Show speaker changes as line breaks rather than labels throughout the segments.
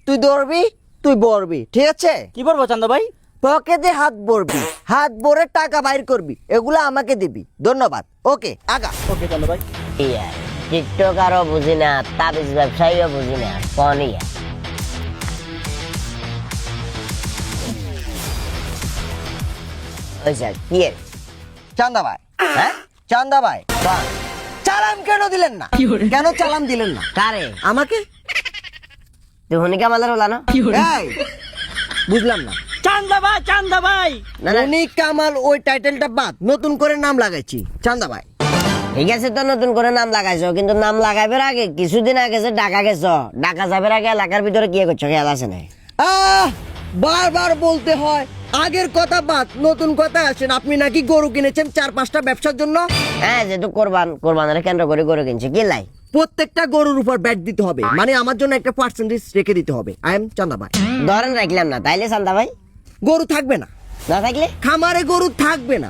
তুই দৌড়বি, তুই বড়বি, ঠিক আছে?
কি বলবো চান্দা ভাই?
পকেটে হাত ভরবি, হাত ভরে টাকা বাইর করবি, এগুলো আমাকে দিবি। ধন্যবাদ। ওকে, আগা।
ওকে চান্দা ভাই।
ইয়া টিকটকারও বুঝি না, তাবিজ ব্যবসায়ীও বুঝি না, কোন ইয়া ওই স্যার কি এর?
চান্দা ভাই,
হ্যাঁ
চান্দা ভাই,
কোন?
চালান কেন দিলেন না? কেন চালান দিলেন না
কারে?
আমাকে?
তুই হনিকা মালার হলা না?
এই, বুঝলাম না।
চান্দা ভাই, চান্দা ভাই।
না না,
অনিক কামাল ওই টাইটেলটা বাদ, নতুন করে নাম লাগাইছি চান্দা ভাই।
ঠিক আছে তো নতুন করে নাম লাগাইছো, কিন্তু নাম লাগাইবার আগে কিছুদিন আগে যে ঢাকা গেছো, ঢাকা যাবার আগে এলাকার ভিতরে কি করছো খেয়াল আছে না?
বারবার বলতে হয়, আগের কথা বাদ, নতুন কথা আসেন। আপনি নাকি গরু কিনেছেন 4-5টা ব্যবসার জন্য।
হ্যাঁ, যেহেতু কোরবানের কেন্দ্র করে গরু কিনছে, কি লাই?
প্রত্যেকটা গরুর উপর ব্যাট দিতে হবে, মানে আমার জন্য একটা পার্সেন্টেজ রেখে দিতে হবে। আই এম চান্দা ভাই।
ধরেন রাখলাম না, তাইলে চান্দা ভাই?
গরু থাকবে না,
না থাকলে
খামারে গরু থাকবে না।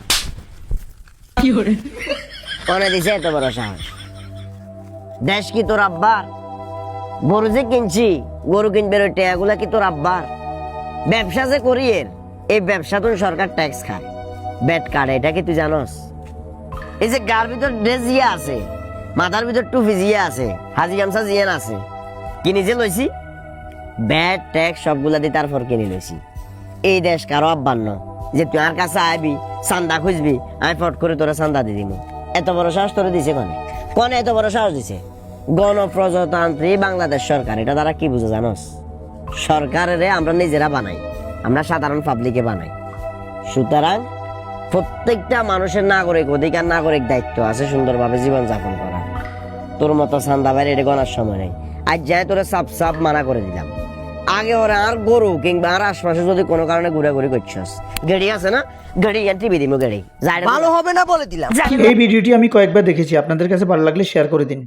মনে দিছে এত বড় সাহস? দেশ কি তোর আব্বার? গরু যে কিনছি, গরু কিনবে ওই টেয়াগুলা কি তোর আব্বার? ব্যবসা যে করি এর, এই ব্যবসা তো সরকার ট্যাক্স খায়, ব্যাট কাটে, এটা কি তুই জানোস? এই যে গার ভিতর ড্রেস জিয়া আছে, মাথার ভিতর টুপি জিয়া আছে, হাজি গামছা জিয়ান আছে, কিনি যে লইছি, ব্যাট ট্যাক্স সবগুলা দিয়ে তারপর কিনে লইছি। এই দেশ কারো আব্বার ন যে তুই আর কাছে আইবি, চান্দা খুঁজবি, আমি ফট করে তোরা চান্দা দিয়ে দিব। এত বড় সাহস তোরে দিছে কনে? কনে এত বড় সাহস দিছে? গণপ্রজাতন্ত্রী বাংলাদেশ সরকার, এটা তারা কি বুঝে জানোস? সরকারের আমরা নিজেরা বানাই, আমরা সাধারণ পাবলিকে বানাই। সুতরাং প্রত্যেকটা মানুষের নাগরিক অধিকার, নাগরিক দায়িত্ব আছে সুন্দরভাবে জীবনযাপন করা। তোর মতো চান্দা বাইরে এটা গণার সময় নেই। আজ যাই তোরা সাপ সাপ মানা করে দিলাম, আগে ওরা আর গরু কিংবা আর আশপাশে যদি কোনো কারণে ঘুরাঘুরি করছস, গাড়ি আছে না, গাড়ি টিভি দিব, গাড়ি
ভালো হবে না বলে দিলাম।
এই ভিডিওটি আমি কয়েকবার দেখেছি, আপনাদের কাছে ভালো লাগলে শেয়ার করে দিন।